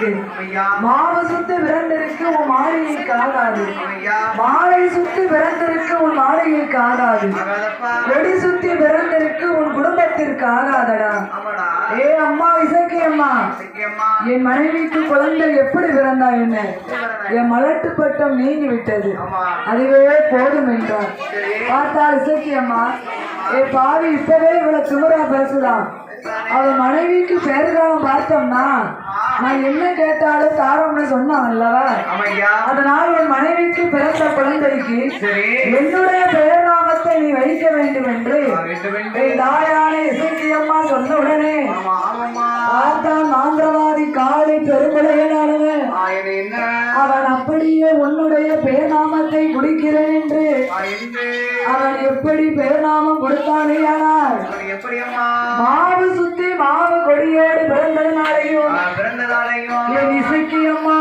பிறந்திருக்கு. மாவு சுத்தி பிறந்திருக்கு உன் மாளிகைக்கு ஆகாது. மாலை சுத்தி பிறந்திருக்கு உன் மாளிகைக்கு ஆகாது. கொடி சுத்தி பிறந்திருக்கு உன் குடும்பத்திற்கு ஆகாதடா. ஏ அம்மா இசக்கி அம்மா, என் மனைவிக்கு குழந்தை எப்படி பிறந்தா என்ன? என் மலட்டு பட்டம் நீங்கி விட்டது, அதுவே போதும் என்றார். பார்த்தா இசக்கி அம்மா, ஏ பாவி இப்பவே இவ்வளவு திமிரா பேசுதான். அவன் மனைவிக்கு பேருகாலம் பார்த்தோம்னா நான் என்ன கேட்டாலும் தாரம்னு சொன்னான் அல்லவா? அதனால் உன் மனைவிக்கு பிறந்த குழந்தைக்கு என்னுடைய பெயர் நாமத்தை நீ வைக்க வேண்டும் என்று தாயான இசைக்கியம்மா சொன்ன உடனே பார்த்தான் மாந்திரவாதி காளி பெருமலையனானவன். அவன் அப்படியே உன்னுடைய பெயர் நாமத்தை குடிக்கிறேன் என்று அவன் எப்படி பெயர் நாமம் கொடுத்தானே. ஆனால் மாவு சுத்தி மாவு கொடியோடு பிறந்ததுனாலையும் என் இசைக்கியம்மா